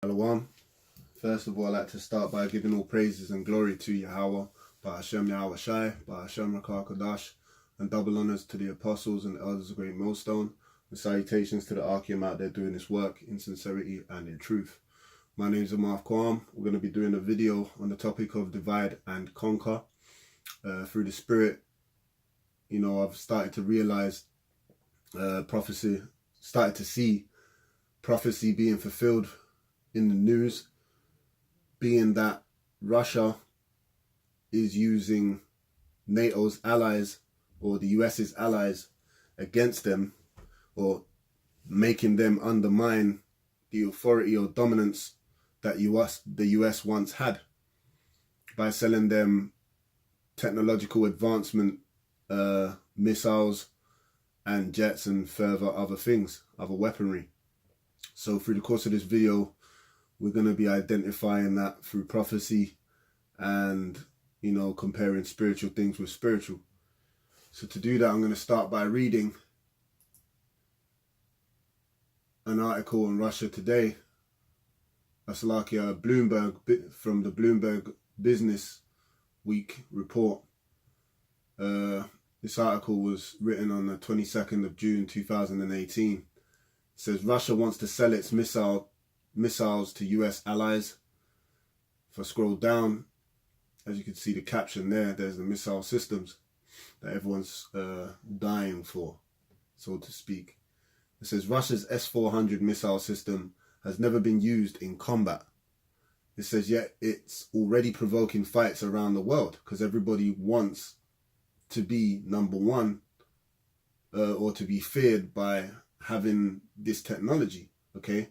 Shalom. First of all, I'd like to start by giving all praises and glory to Yahweh, Ba'ashem Yahweh Shai, Ba'ashem Rakah Kodash, and double honors to the apostles and elders of Great Millstone, and salutations to the Archeum out there doing this work in sincerity and in truth. My name is Amarth Kwam. We're going to be doing a video on the topic of divide and conquer. Through the Spirit, I've started to realize started to see prophecy being fulfilled in the news, being that Russia is using NATO's allies or the US's allies against them, or making them undermine the authority or dominance that the US once had by selling them technological advancement, missiles and jets and further other things, other weaponry. So through the course of this video, we're going to be identifying that through prophecy and, comparing spiritual things with spiritual. So to do that, I'm going to start by reading an article on Russia Today. That's like a Bloomberg, from the Bloomberg Business Week report. This article was written on the 22nd of June 2018. It says Russia wants to sell its missiles to US allies. If I scroll down, as you can see the caption there's the missile systems that everyone's dying for, so to speak. It says Russia's S-400 missile system has never been used in combat. It says yet it's already provoking fights around the world because everybody wants to be number one or to be feared by having this technology, okay?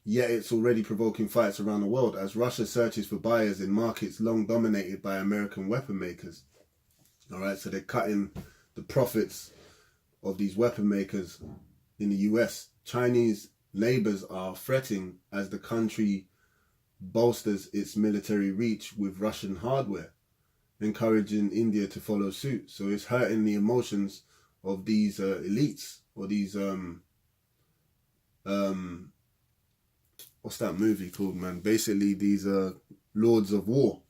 Yet it's already provoking fights around the world as Russia searches for buyers in markets long dominated by American weapon makers. All right, so they're cutting the profits of these weapon makers in the US. Chinese neighbors are fretting as the country bolsters its military reach with Russian hardware, encouraging India to follow suit. So it's hurting the emotions of these elites, or these what's that movie called, man? Basically these lords of war.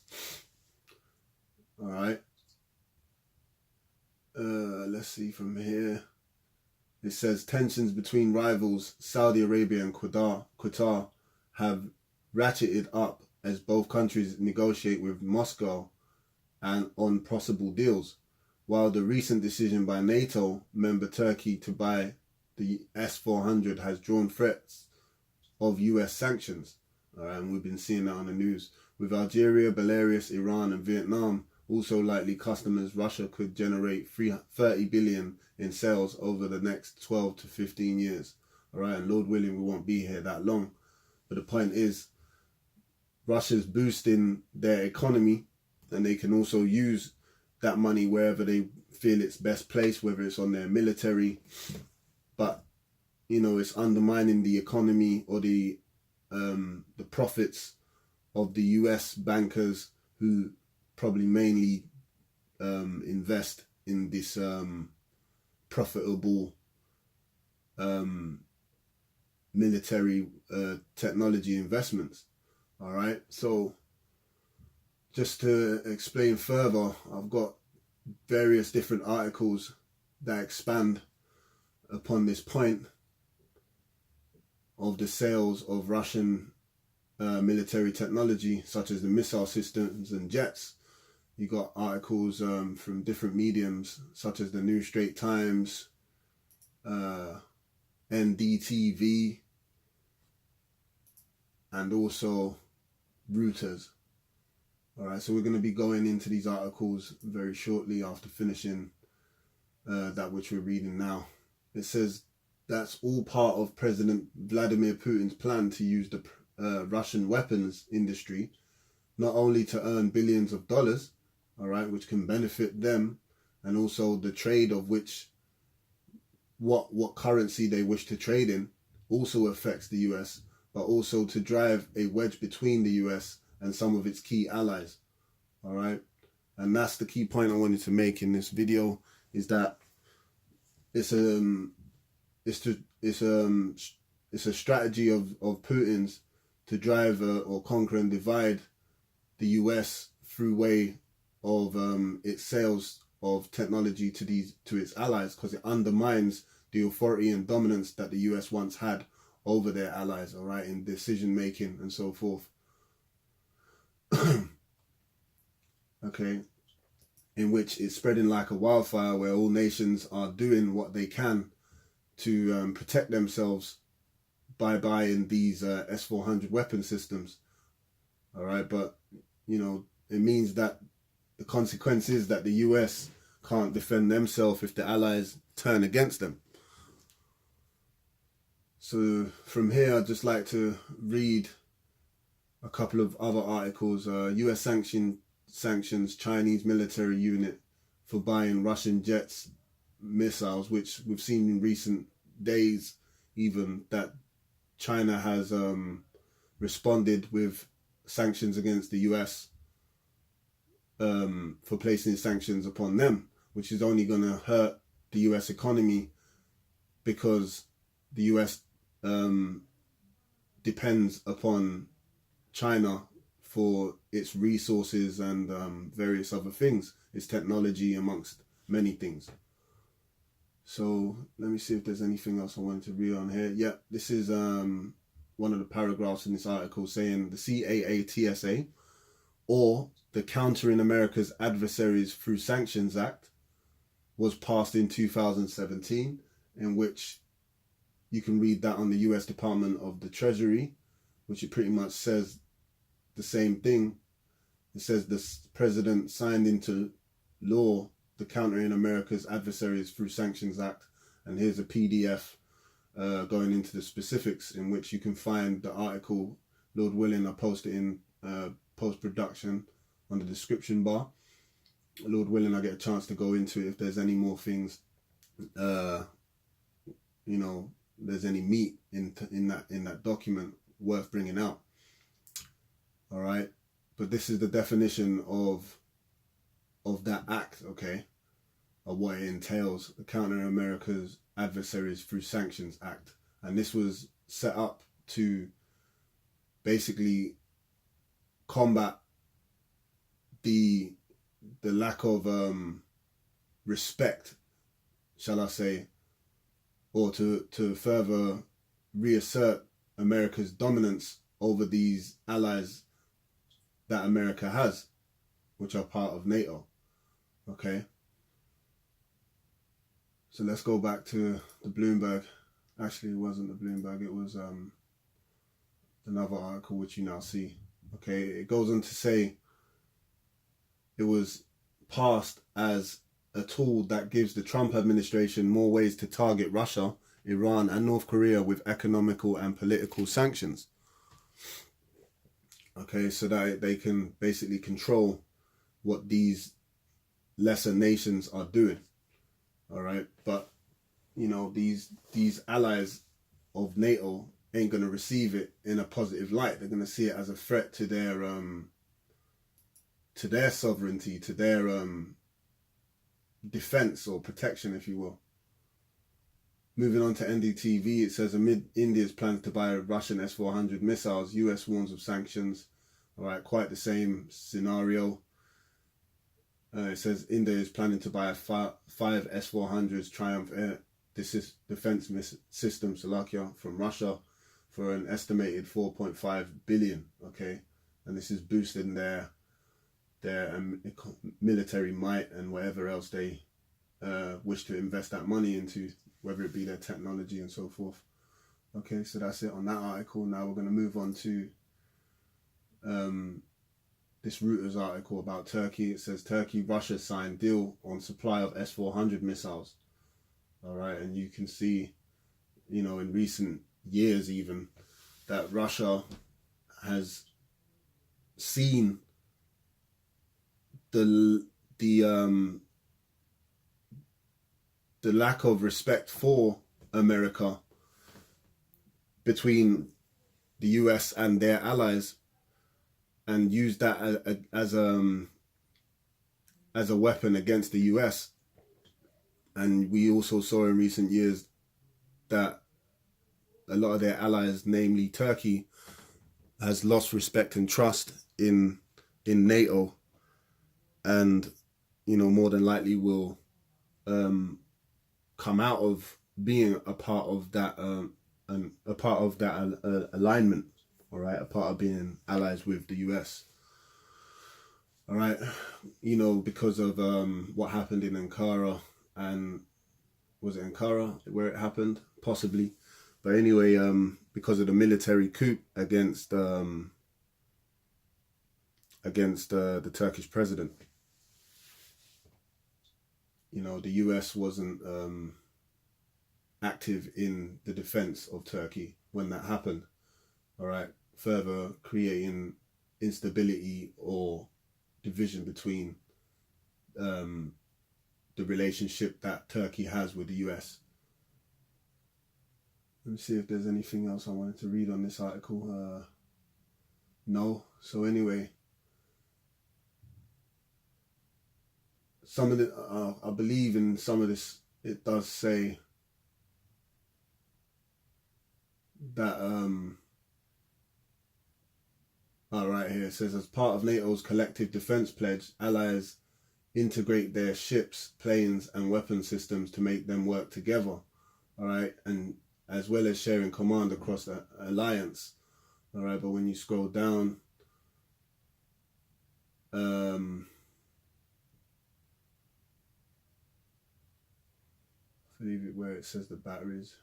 All right, let's see from here. It says tensions between rivals Saudi Arabia and Qatar have ratcheted up as both countries negotiate with Moscow and on possible deals, while the recent decision by NATO member Turkey to buy the S-400 has drawn threats of US sanctions. And we've been seeing that on the news. With Algeria, Belarus, Iran and Vietnam also likely customers, Russia could generate 30 billion in sales over the next 12 to 15 years. All right, and Lord willing, we won't be here that long. But the point is, Russia's boosting their economy, and they can also use that money wherever they feel it's best placed, whether it's on their military. But, it's undermining the economy or the profits of the US bankers who probably mainly invest in this profitable military technology investments. All right, so just to explain further, I've got various different articles that expand upon this point of the sales of Russian military technology, such as the missile systems and jets. You got articles from different mediums, such as the New Straits Times, NDTV, and also Reuters. All right, so we're going to be going into these articles very shortly after finishing that which we're reading now. It says that's all part of President Vladimir Putin's plan to use the Russian weapons industry, not only to earn billions of dollars, all right, which can benefit them, and also the trade of which, what currency they wish to trade in also affects the US, but also to drive a wedge between the US and some of its key allies. All right, and that's the key point I wanted to make in this video, is that it's it's a strategy of Putin's to drive or conquer and divide the US through way of its sales of technology to its allies, because it undermines the authority and dominance that the US once had over their allies, all right, in decision making and so forth. Okay, in which it's spreading like a wildfire, where all nations are doing what they can to protect themselves by buying these S-400 weapon systems. All right, but you know, it means that the consequence is that the US can't defend themselves if the allies turn against them. So from here, I'd just like to read a couple of other articles. US sanctions Chinese military unit for buying Russian jets missiles, which we've seen in recent days even that China has responded with sanctions against the US for placing sanctions upon them, which is only going to hurt the US economy, because the US depends upon China for its resources and various other things, its technology amongst many things. So let me see if there's anything else I wanted to read on here. Yeah, this is one of the paragraphs in this article saying the CAATSA, or the Countering America's Adversaries Through Sanctions Act, was passed in 2017, in which you can read that on the US Department of the Treasury, which it pretty much says the same thing. It says the president signed into law the Countering America's Adversaries Through Sanctions Act, and here's a PDF going into the specifics, in which you can find the article. Lord willing, I'll post it in post-production on the description bar. Lord willing, I get a chance to go into it if there's any more things, you know, there's any meat in that document worth bringing out. All right, but this is the definition of that act, okay, of what it entails, the Countering America's Adversaries Through Sanctions Act. And this was set up to basically combat the lack of respect, shall I say, or to further reassert America's dominance over these allies that America has, which are part of NATO. Okay, so let's go back to the Bloomberg. Actually, it wasn't the Bloomberg, it was another article which you now see. Okay, it goes on to say it was passed as a tool that gives the Trump administration more ways to target Russia, Iran and North Korea with economical and political sanctions. Okay, so that they can basically control what these lesser nations are doing. All right, but you know, these allies of NATO ain't going to receive it in a positive light. They're going to see it as a threat to their sovereignty, to their defense or protection, if you will. Moving on to NDTV, it says amid India's plans to buy Russian S-400 missiles, US warns of sanctions. All right, quite the same scenario. It says India is planning to buy five S-400s Triumph Air defense system Slovakia from Russia for an estimated 4.5 billion. Okay, and this is boosting their military might and whatever else they wish to invest that money into, whether it be their technology and so forth. Okay, so that's it on that article. Now we're going to move on to this Reuters article about Turkey. It says Turkey, Russia signed deal on supply of S-400 missiles. All right, and you can see, you know, in recent years even, that Russia has seen the lack of respect for America between the US and their allies, and use that as a weapon against the US. And we also saw in recent years that a lot of their allies, namely Turkey, has lost respect and trust in NATO, and more than likely will come out of being a part of that alignment. All right, a part of being allies with the US. All right, because of what happened in Ankara, and was it Ankara where it happened? Possibly. But anyway, because of the military coup against the Turkish president, the US wasn't active in the defense of Turkey when that happened. All right, further creating instability or division between the relationship that Turkey has with the US. Let me see if there's anything else I wanted to read on this article. No. So anyway, some of the I believe in some of this. It does say that right here it says, as part of NATO's collective defense pledge, allies integrate their ships, planes, and weapon systems to make them work together. All right, and as well as sharing command across the alliance. All right, but when you scroll down, I believe it where it says the batteries.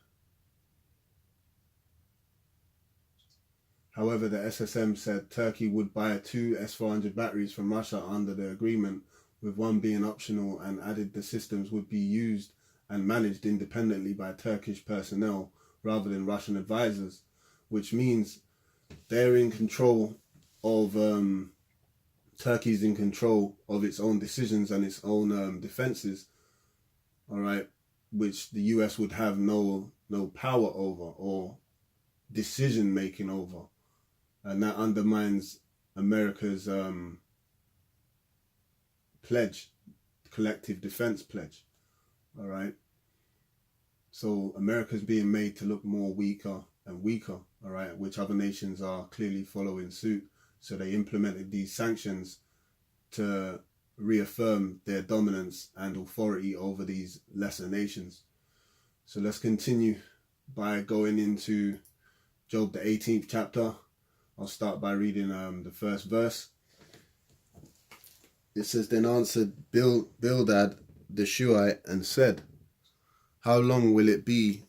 However, the SSM said Turkey would buy 2 S-400 batteries from Russia under the agreement, with one being optional, and added the systems would be used and managed independently by Turkish personnel rather than Russian advisors, which means they're in control of, Turkey's in control of its own decisions and its own defenses, all right, which the US would have no power over or decision making over. And that undermines America's pledge, collective defense pledge, all right? So America's being made to look more weaker and weaker, all right, which other nations are clearly following suit. So they implemented these sanctions to reaffirm their dominance and authority over these lesser nations. So let's continue by going into Job, the 18th chapter. I'll start by reading the first verse. It says, then answered Bildad the Shuhite and said, how long will it be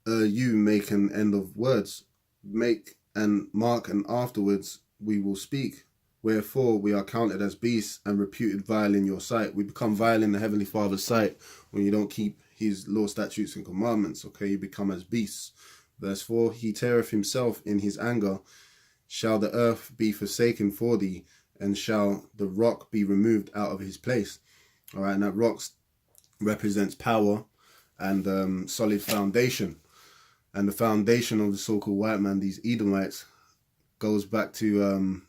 you make an end of words? Make and mark, and afterwards we will speak. Wherefore we are counted as beasts and reputed vile in your sight. We become vile in the Heavenly Father's sight when you don't keep his law, statutes, and commandments. Okay, you become as beasts. Verse 4, he teareth himself in his anger. Shall the earth be forsaken for thee, and shall the rock be removed out of his place? All right, and that rock represents power and solid foundation. And the foundation of the so-called white man, these Edomites, goes back to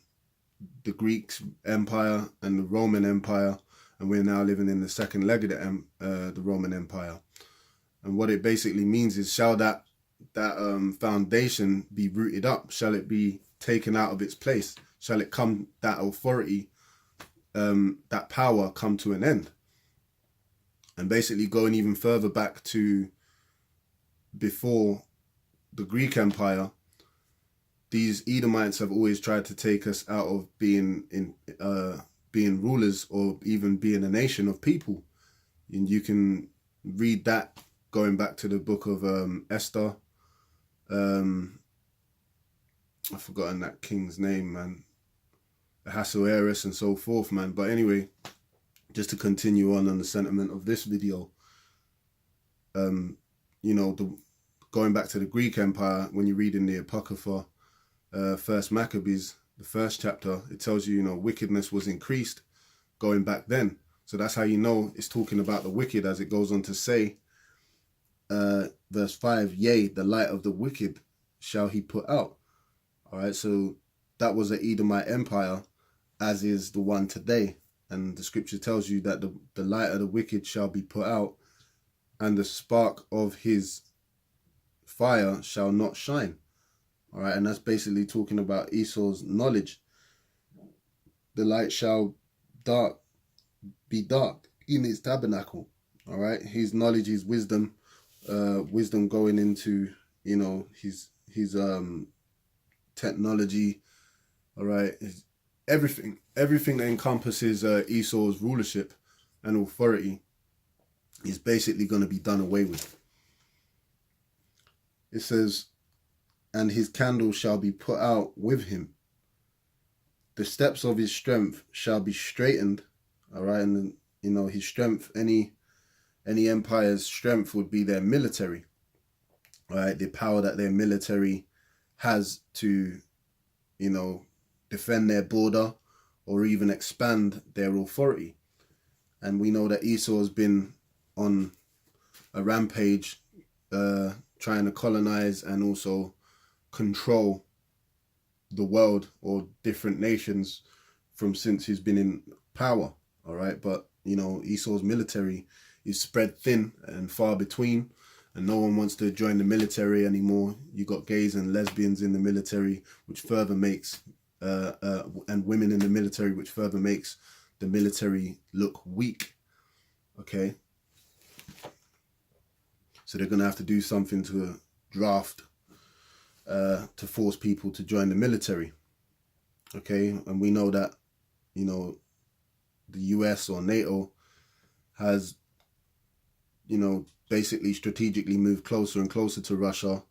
the Greek Empire and the Roman Empire, and we're now living in the second leg of the Roman Empire. And what it basically means is, shall that foundation be rooted up? Shall it be taken out of its place? Shall it come, that authority, that power come to an end? And basically going even further back to before the Greek Empire, these Edomites have always tried to take us out of being rulers or even being a nation of people. And you can read that going back to the book of Esther. I've forgotten that king's name, man. Ahasuerus and so forth, man. But anyway, just to continue on the sentiment of this video, going back to the Greek Empire, when you read in the Apocrypha, First Maccabees, the first chapter, it tells you, wickedness was increased going back then. So that's how you know it's talking about the wicked, as it goes on to say, verse 5, yea, the light of the wicked shall he put out. All right, so that was the Edomite Empire, as is the one today. And the scripture tells you that the light of the wicked shall be put out, and the spark of his fire shall not shine. All right, and that's basically talking about Esau's knowledge. The light shall be dark in its tabernacle. All right, his knowledge, his wisdom, wisdom going into, you know, his technology. All right, everything that encompasses Esau's rulership and authority is basically going to be done away with. It says, and his candle shall be put out with him. The steps of his strength shall be straightened. All right, and you know, his strength, any empire's strength would be their military. All right, the power that their military has to, you know, defend their border or even expand their authority. And we know that Esau has been on a rampage, trying to colonize and also control the world or different nations from since he's been in power. All right, but you know, Esau's military is spread thin and far between, and no one wants to join the military anymore. You got gays and lesbians in the military, which further makes and women in the military, which further makes the military look weak. Okay, so they're gonna have to do something to draft to force people to join the military. Okay, and we know that, you know, the US or NATO has, you know, basically strategically moved closer and closer to Russia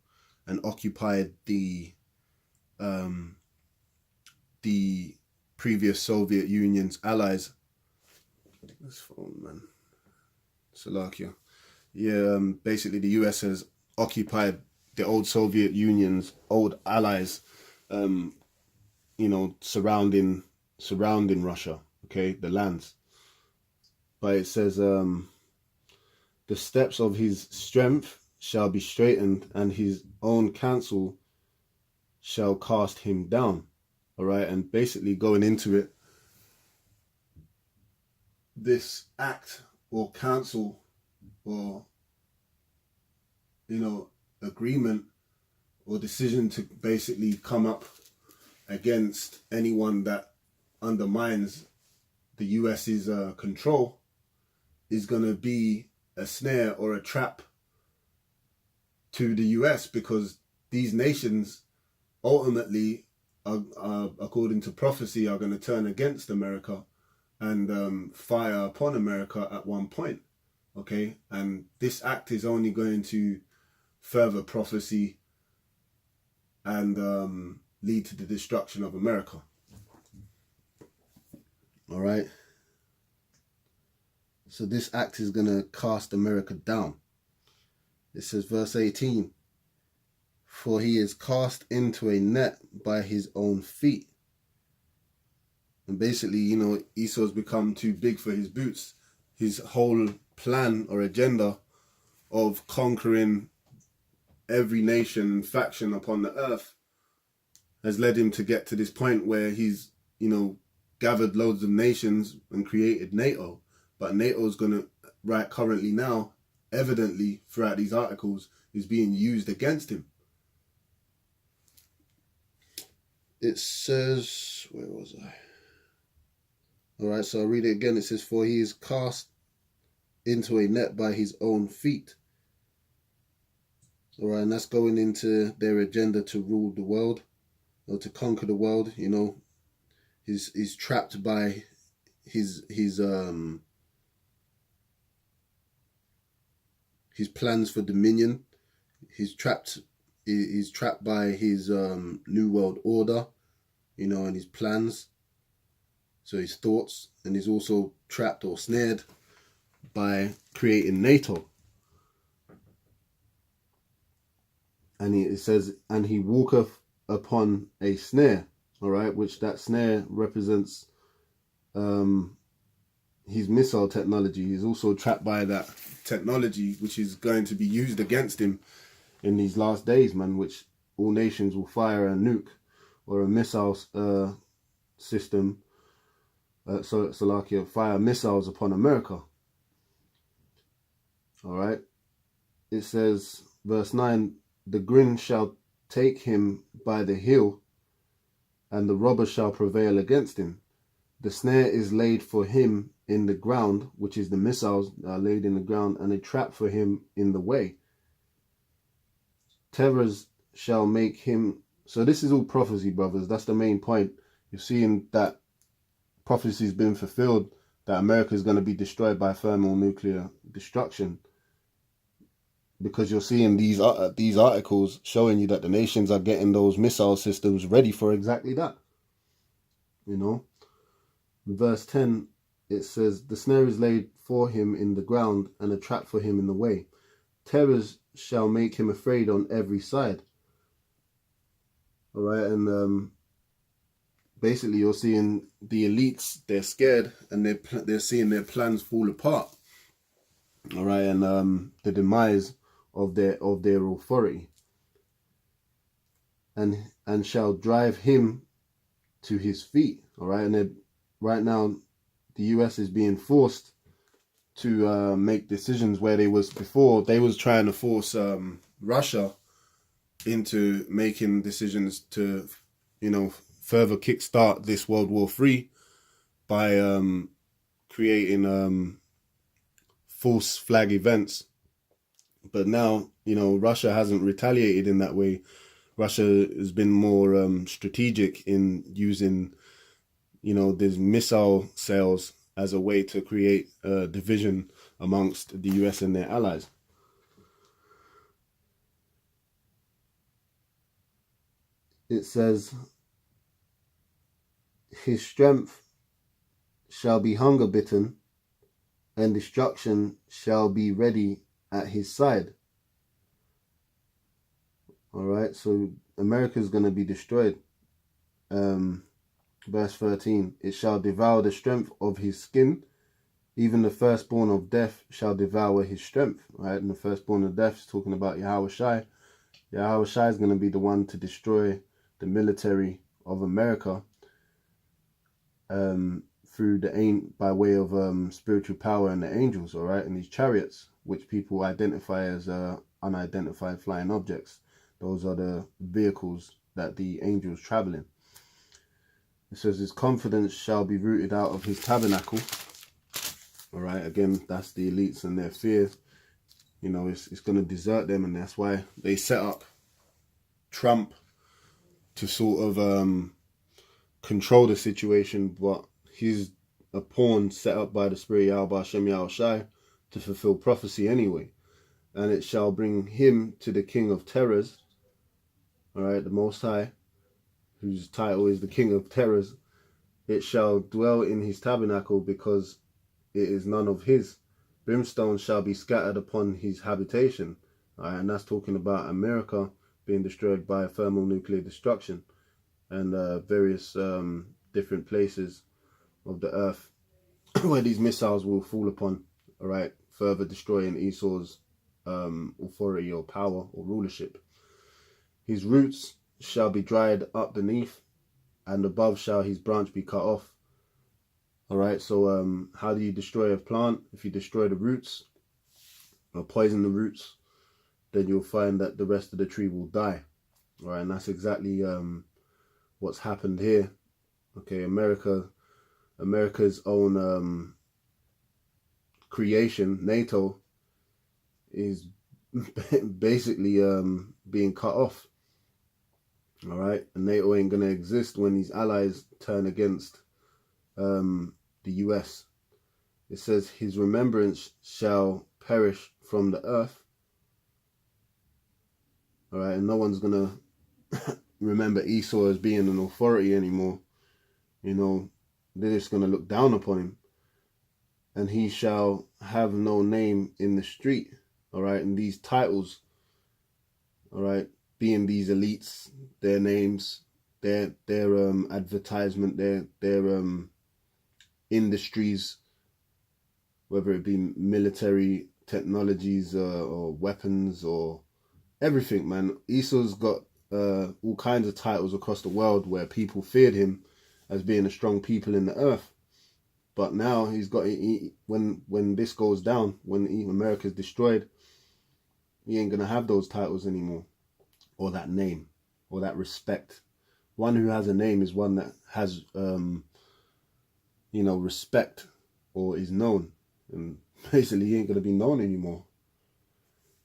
and occupied the previous Soviet Union's allies. This phone, man. Salakia. Yeah, basically the US has occupied the old Soviet Union's old allies, you know, surrounding Russia, okay, the lands. But it says, the steps of his strength shall be straightened, and his own counsel shall cast him down. All right, and basically going into it, this act or counsel or, you know, agreement or decision to basically come up against anyone that undermines the US's control is going to be a snare or a trap to the US, because these nations ultimately, according to prophecy, are going to turn against America and fire upon America at one point. Okay, and this act is only going to further prophecy and lead to the destruction of America. All right. So this act is going to cast America down. It says, verse 18, for he is cast into a net by his own feet. And basically, you know, Esau's become too big for his boots. His whole plan or agenda of conquering every nation and faction upon the earth has led him to get to this point where he's, you know, gathered loads of nations and created NATO. But NATO is going to, right currently now, evidently throughout these articles, is being used against him. It says, where was I? All right, so I'll read it again. It says, for he is cast into a net by his own feet. All right, and that's going into their agenda to rule the world or to conquer the world. You know, he's trapped by his plans for dominion. He's trapped by his new world order, you know, and his plans, so his thoughts. And he's also trapped or snared by creating NATO. And it says, and he walketh upon a snare. All right, which that snare represents his missile technology. He's also trapped by that technology, which is going to be used against him in these last days, man, which all nations will fire a nuke or a missile system, fire missiles upon America. All right. It says, verse 9, the grin shall take him by the heel, and the robber shall prevail against him. The snare is laid for him in the ground, which is the missiles that are laid in the ground, and a trap for him in the way. Terrors shall make him. So this is all prophecy, brothers. That's the main point. You're seeing that prophecy's been fulfilled, that America is going to be destroyed by thermonuclear destruction, because you're seeing these articles showing you that the nations are getting those missile systems ready for exactly that. You know, in verse 10, it says, the snare is laid for him in the ground, and a trap for him in the way. Terrors shall make him afraid on every side. All right, and basically you're seeing the elites, they're scared, and they're seeing their plans fall apart. All right, and the demise of their authority, and shall drive him to his feet. All right, and right now the US is being forced to make decisions where they was trying to force Russia into making decisions to, further kickstart this World War III by creating false flag events. But now, Russia hasn't retaliated in that way. Russia has been more strategic in using, these missile sales as a way to create a division amongst the US and their allies. It says, his strength shall be hunger bitten, and destruction shall be ready at his side. All right, so America is going to be destroyed. Verse 13, it shall devour the strength of his skin, even the firstborn of death shall devour his strength. Right, and the firstborn of death is talking about Yahweh Shai. Yahweh Shai is going to be the one to destroy the military of America by way of spiritual power and the angels. All right, and these chariots, which people identify as unidentified flying objects. Those are the vehicles that the angels travel in. It says his confidence shall be rooted out of his tabernacle. All right, again, that's the elites and their fear. It's going to desert them, and that's why they set up Trump to sort of control the situation. But he's a pawn set up by the Spirit Yahweh Hashem Yahweh Shai to fulfill prophecy anyway. And it shall bring him to the King of Terrors. All right, the Most High, whose title is the King of Terrors. It shall dwell in his tabernacle, because it is none of his. Brimstone shall be scattered upon his habitation. All right, and that's talking about America being destroyed by thermonuclear destruction, and various different places of the earth where these missiles will fall upon. All right, further destroying Esau's authority or power or rulership. His roots shall be dried up beneath, and above shall his branch be cut off. All right, so how do you destroy a plant? If you destroy the roots or poison the roots, then you'll find that the rest of the tree will die. All right, and that's exactly what's happened here. Okay, America's own creation, NATO, is basically being cut off. All right, and NATO ain't gonna exist when these allies turn against the US. It says his remembrance shall perish from the earth. All right, and no one's gonna remember Esau as being an authority anymore. They're just gonna look down upon him. And he shall have no name in the street. All right, and these titles, all right, being these elites, their names, their advertisement, their industries, whether it be military technologies or weapons or everything, man. Esau's got all kinds of titles across the world where people feared him as being a strong people in the earth. But now he's got, when this goes down, when America's destroyed, he ain't gonna have those titles anymore. or that name or that respect. One who has a name is one that has, respect or is known. And basically he ain't going to be known anymore.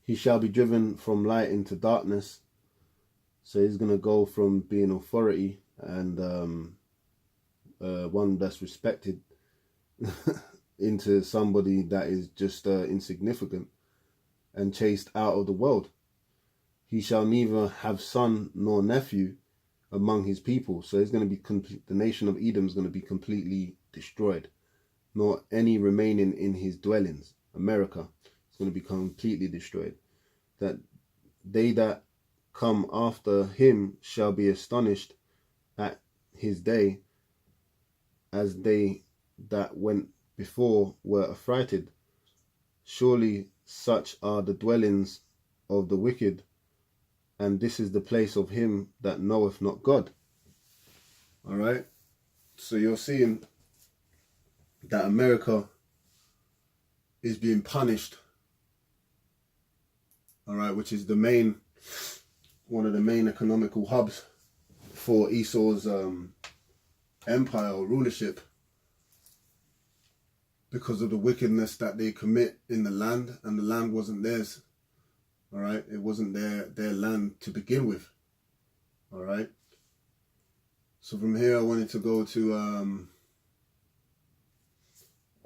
He shall be driven from light into darkness. So he's going to go from being authority and one that's respected into somebody that is just insignificant and chased out of the world. He shall neither have son nor nephew among his people. So it's going to be the nation of Edom is going to be completely destroyed, nor any remaining in his dwellings. America is going to be completely destroyed. That they that come after him shall be astonished at his day, as they that went before were affrighted. Surely such are the dwellings of the wicked, and this is the place of him that knoweth not God. All right. So you're seeing that America is being punished. All right, which is one of the main economical hubs for Esau's empire or rulership, because of the wickedness that they commit in the land, and the land wasn't theirs. All right, it wasn't their land to begin with. All right. So from here I wanted to go to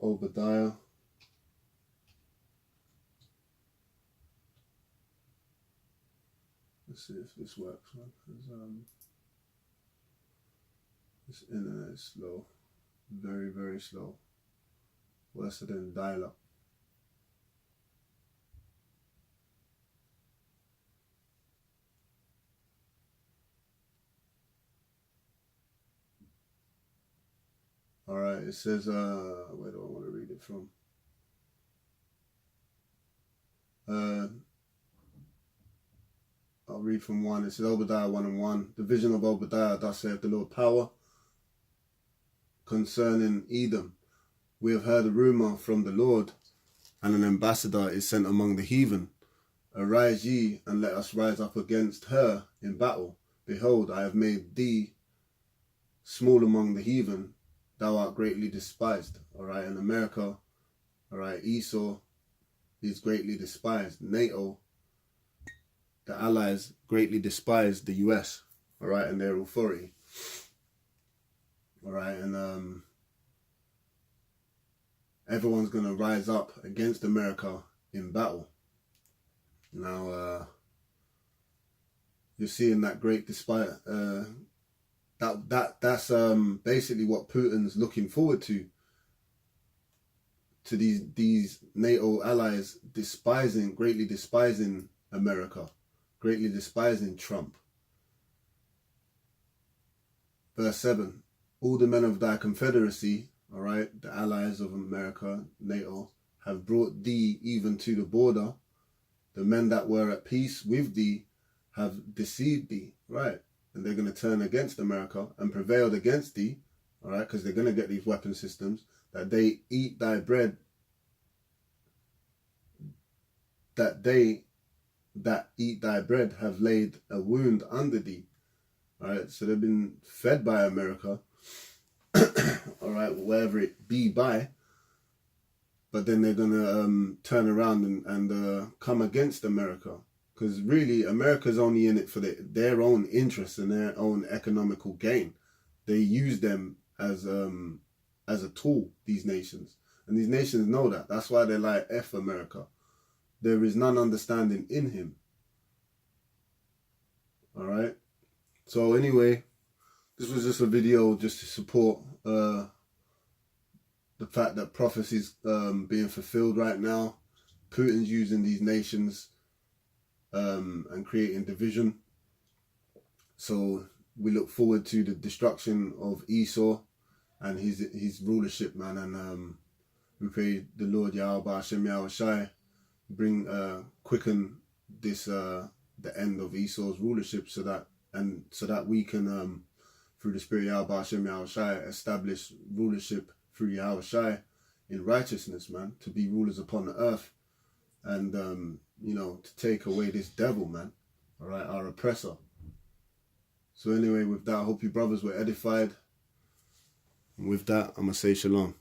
Obadiah. Let's see if this works, man. This internet is slow, very, very slow. Worse than dial-up. All right, it says, where do I want to read it from? I'll read from 1. It says, Obadiah 1:1. The vision of Obadiah, thus saith the Lord, power concerning Edom. We have heard a rumor from the Lord, and an ambassador is sent among the heathen. Arise ye, and let us rise up against her in battle. Behold, I have made thee small among the heathen. Thou art greatly despised. All right, in America, all right, Esau is greatly despised. NATO, the allies, greatly despise the US, all right, and their authority. All right, and everyone's going to rise up against America in battle. Now, you're seeing that great despite, that's basically what Putin's looking forward to these NATO allies greatly despising America, greatly despising Trump. Verse 7, all the men of thy confederacy, all right, the allies of America, NATO, have brought thee even to the border. The men that were at peace with thee have deceived thee, right? And they're going to turn against America and prevailed against thee, all right, because they're going to get these weapon systems, that they eat thy bread, that they that eat thy bread have laid a wound under thee, all right? So they've been fed by America, all right, wherever it be by, but then they're going to turn around and come against America. Because really, America's only in it for their own interests and their own economical gain. They use them as a tool, these nations. And these nations know that. That's why they're like, F America. There is none understanding in him. All right? So anyway, this was just a video just to support the fact that prophecy's being fulfilled right now. Putin's using these nations and creating division. So we look forward to the destruction of Esau and his rulership, man. And we pray the Lord Yahweh Hashem Yahweh Shai quicken this the end of Esau's rulership, so that we can through the Spirit Yahweh Hashem Yahweh Shai establish rulership through Yahweh Shai in righteousness, man, to be rulers upon the earth, and to take away this devil, man. all right, our oppressor. So anyway, with that, I hope you brothers were edified. And with that, I'm going to say shalom.